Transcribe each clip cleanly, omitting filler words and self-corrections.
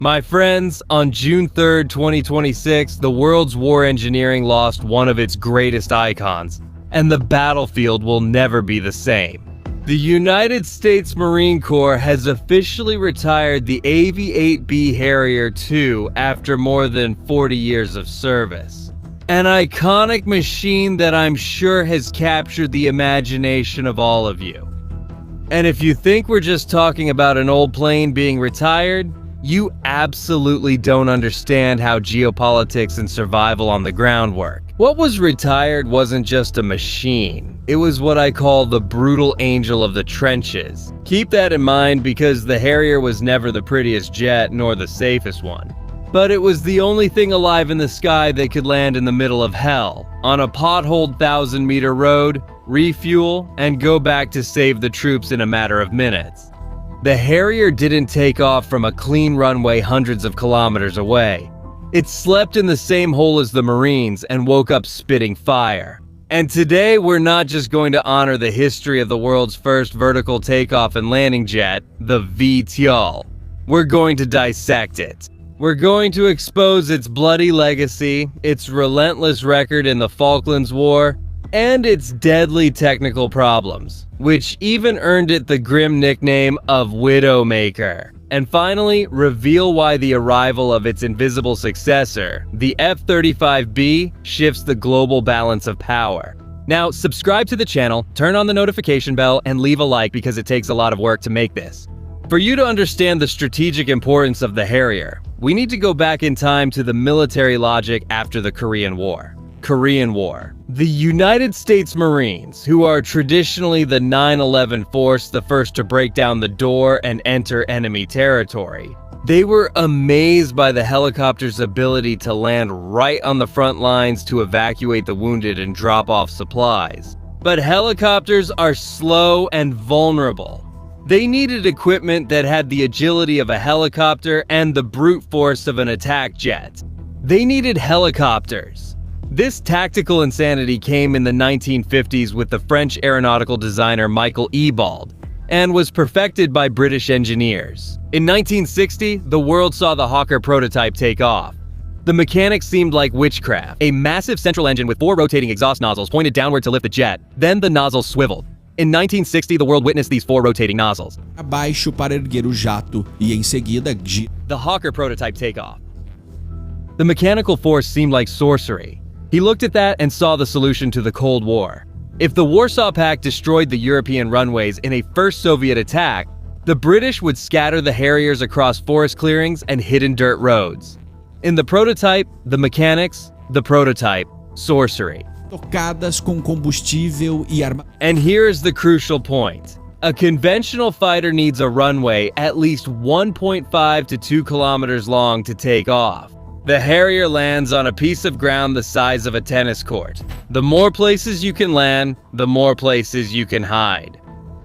My friends, on June 3rd, 2026, the world's war engineering lost one of its greatest icons, and the battlefield will never be the same. The United States Marine Corps has officially retired the AV-8B Harrier II after more than 40 years of service. An iconic machine that I'm sure has captured the imagination of all of you. And if you think we're just talking about an old plane being retired, you absolutely don't understand how geopolitics and survival on the ground work. What was retired wasn't just a machine. It was what I call the brutal angel of the trenches. Keep that in mind because the Harrier was never the prettiest jet nor the safest one. But it was the only thing alive in the sky that could land in the middle of hell, on a potholed 1,000-meter road, refuel, and go back to save the troops in a matter of minutes. The Harrier didn't take off from a clean runway hundreds of kilometers away. It slept in the same hole as the Marines and woke up spitting fire. And today we're not just going to honor the history of the world's first vertical takeoff and landing jet, the VTOL. We're going to dissect it. We're going to expose its bloody legacy, its relentless record in the Falklands War, and its deadly technical problems, which even earned it the grim nickname of Widowmaker. And finally, reveal why the arrival of its invisible successor, the F-35B, shifts the global balance of power. Now, subscribe to the channel, turn on the notification bell, and leave a like because it takes a lot of work to make this. For you to understand the strategic importance of the Harrier, we need to go back in time to the military logic after the Korean War. The United States Marines, who are traditionally the 9/11 force, the first to break down the door and enter enemy territory, they were amazed by the helicopter's ability to land right on the front lines to evacuate the wounded and drop off supplies. But helicopters are slow and vulnerable. They needed equipment that had the agility of a helicopter and the brute force of an attack jet. They needed helicopters. This tactical insanity came in the 1950s with the French aeronautical designer Michael Ebald, and was perfected by British engineers. In 1960, the world saw the Hawker prototype take off. The mechanics seemed like witchcraft. A massive central engine with 4 rotating exhaust nozzles pointed downward to lift the jet. Then the nozzles swiveled. In 1960, the world witnessed these 4 rotating nozzles. Abaixo para erguer o jato e em seguida the Hawker prototype takeoff. The mechanical force seemed like sorcery. He looked at that and saw the solution to the Cold War. If the Warsaw Pact destroyed the European runways in a first Soviet attack, the British would scatter the Harriers across forest clearings and hidden dirt roads. In the prototype, the mechanics, the prototype, sorcery. tocadas com combustível e arma. And here's the crucial point. A conventional fighter needs a runway at least 1.5 to 2 kilometers long to take off. The Harrier lands on a piece of ground the size of a tennis court. The more places you can land, the more places you can hide.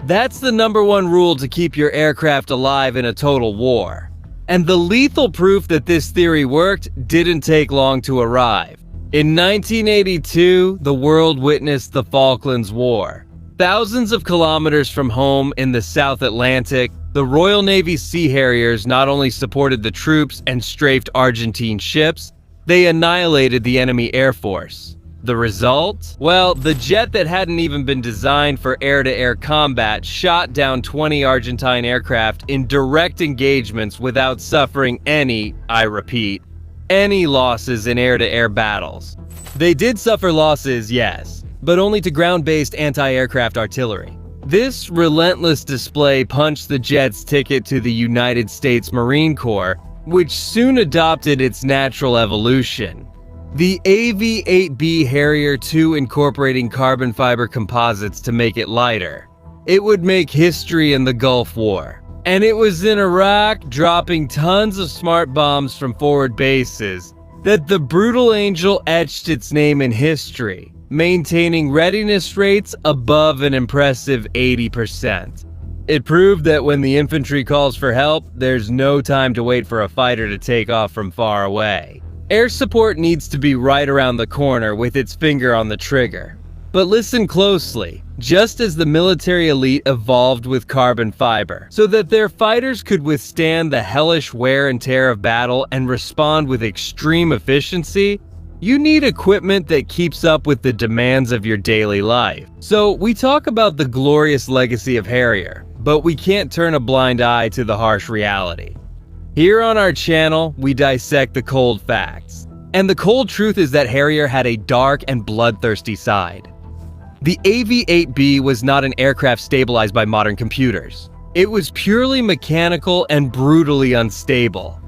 That's the #1 rule to keep your aircraft alive in a total war. And the lethal proof that this theory worked didn't take long to arrive. In 1982, the world witnessed the Falklands War. Thousands of kilometers from home in the South Atlantic, the Royal Navy Sea Harriers not only supported the troops and strafed Argentine ships, they annihilated the enemy air force. The result? Well, the jet that hadn't even been designed for air-to-air combat shot down 20 Argentine aircraft in direct engagements without suffering any, I repeat, any losses in air-to-air battles. They did suffer losses, yes, but only to ground-based anti-aircraft artillery. This relentless display punched the jet's ticket to the United States Marine Corps, which soon adopted its natural evolution. The AV-8B Harrier II incorporating carbon fiber composites to make it lighter. It would make history in the Gulf War. And it was in Iraq, dropping tons of smart bombs from forward bases, that the brutal angel etched its name in history, maintaining readiness rates above an impressive 80%. It proved that when the infantry calls for help, there's no time to wait for a fighter to take off from far away. Air support needs to be right around the corner with its finger on the trigger. But listen closely. Just as the military elite evolved with carbon fiber, so that their fighters could withstand the hellish wear and tear of battle and respond with extreme efficiency, you need equipment that keeps up with the demands of your daily life. So we talk about the glorious legacy of Harrier, but we can't turn a blind eye to the harsh reality. Here on our channel, we dissect the cold facts. And the cold truth is that Harrier had a dark and bloodthirsty side. The AV-8B was not an aircraft stabilized by modern computers. It was purely mechanical and brutally unstable.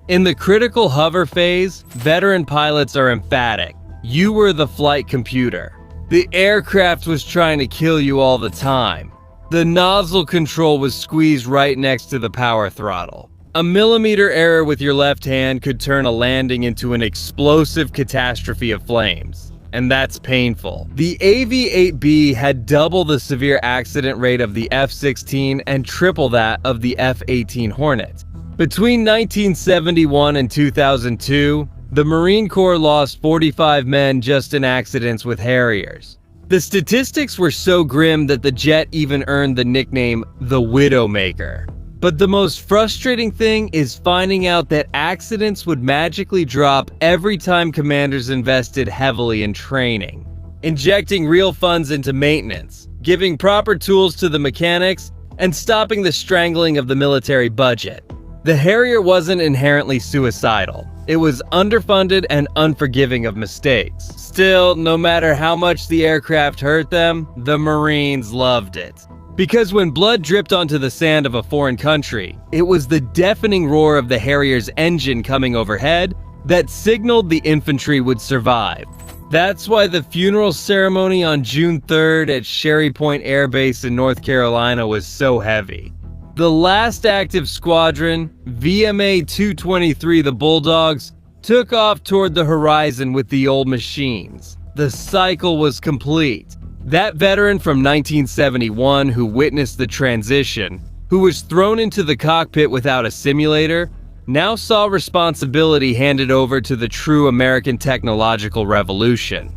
In the critical hover phase, veteran pilots are emphatic. You were the flight computer. The aircraft was trying to kill you all the time. The nozzle control was squeezed right next to the power throttle. A millimeter error with your left hand could turn a landing into an explosive catastrophe of flames. And that's painful. The AV-8B had double the severe accident rate of the F-16 and triple that of the F-18 Hornet. Between 1971 and 2002, the Marine Corps lost 45 men just in accidents with Harriers. The statistics were so grim that the jet even earned the nickname the Widowmaker. But the most frustrating thing is finding out that accidents would magically drop every time commanders invested heavily in training, injecting real funds into maintenance, giving proper tools to the mechanics, and stopping the strangling of the military budget. The Harrier wasn't inherently suicidal. It was underfunded and unforgiving of mistakes. Still, no matter how much the aircraft hurt them, the Marines loved it. Because when blood dripped onto the sand of a foreign country, it was the deafening roar of the Harrier's engine coming overhead that signaled the infantry would survive. That's why the funeral ceremony on June 3rd at Sherry Point Air Base in North Carolina was so heavy. The last active squadron, VMA 223 the Bulldogs, took off toward the horizon with the old machines. The cycle was complete. That veteran from 1971 who witnessed the transition, who was thrown into the cockpit without a simulator, now saw responsibility handed over to the true American technological revolution.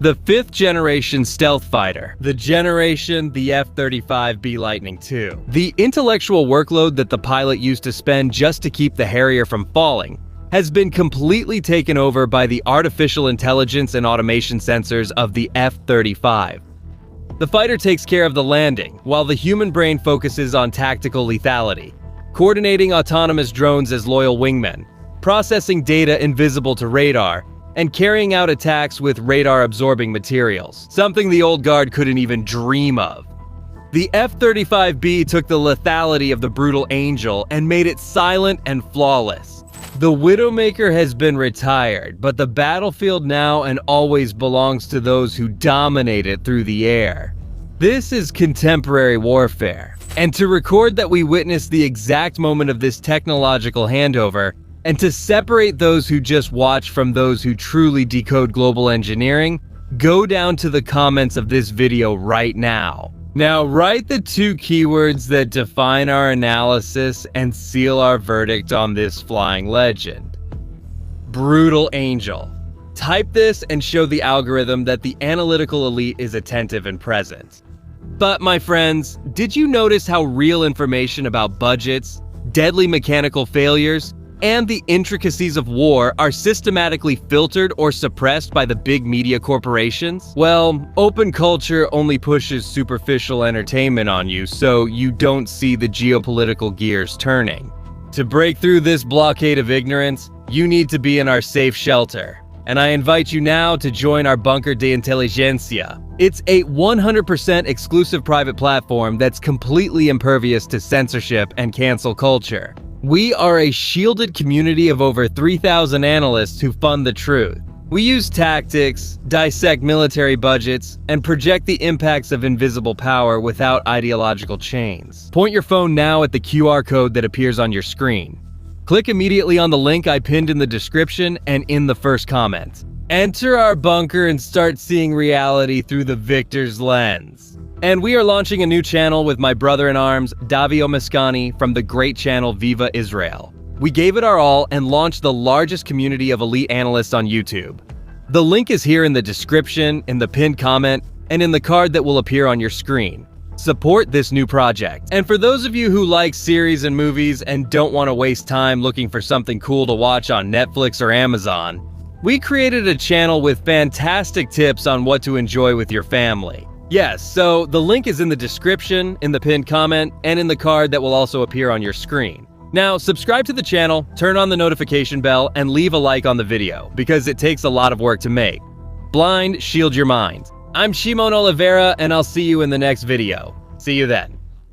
The fifth generation stealth fighter, the F-35B Lightning II. The intellectual workload that the pilot used to spend just to keep the Harrier from falling has been completely taken over by the artificial intelligence and automation sensors of the F-35. The fighter takes care of the landing, while the human brain focuses on tactical lethality, coordinating autonomous drones as loyal wingmen, processing data invisible to radar, and carrying out attacks with radar-absorbing materials, something the old guard couldn't even dream of. The F-35B took the lethality of the brutal Angel and made it silent and flawless. The Widowmaker has been retired, but the battlefield now and always belongs to those who dominate it through the air. This is contemporary warfare, and to record that we witnessed the exact moment of this technological handover, and to separate those who just watch from those who truly decode global engineering, go down to the comments of this video right now. Now write the 2 keywords that define our analysis and seal our verdict on this flying legend. Brutal Angel. Type this and show the algorithm that the analytical elite is attentive and present. But my friends, did you notice how real information about budgets, deadly mechanical failures, and the intricacies of war are systematically filtered or suppressed by the big media corporations? Well, open culture only pushes superficial entertainment on you, so you don't see the geopolitical gears turning. To break through this blockade of ignorance, you need to be in our safe shelter. And I invite you now to join our Bunker de Inteligencia. It's a 100% exclusive private platform that's completely impervious to censorship and cancel culture. We are a shielded community of over 3,000 analysts who fund the truth. We use tactics, dissect military budgets, and project the impacts of invisible power without ideological chains. Point your phone now at the QR code that appears on your screen. Click immediately on the link I pinned in the description and in the first comment. Enter our bunker and start seeing reality through the victor's lens. And we are launching a new channel with my brother-in-arms, Davio Mascani, from the great channel Viva Israel. We gave it our all and launched the largest community of elite analysts on YouTube. The link is here in the description, in the pinned comment, and in the card that will appear on your screen. Support this new project. And for those of you who like series and movies and don't want to waste time looking for something cool to watch on Netflix or Amazon, we created a channel with fantastic tips on what to enjoy with your family. Yes, so the link is in the description, in the pinned comment, and in the card that will also appear on your screen. Now, subscribe to the channel, turn on the notification bell, and leave a like on the video, because it takes a lot of work to make. Blind, shield your mind. I'm Shimon Oliveira, and I'll see you in the next video. See you then.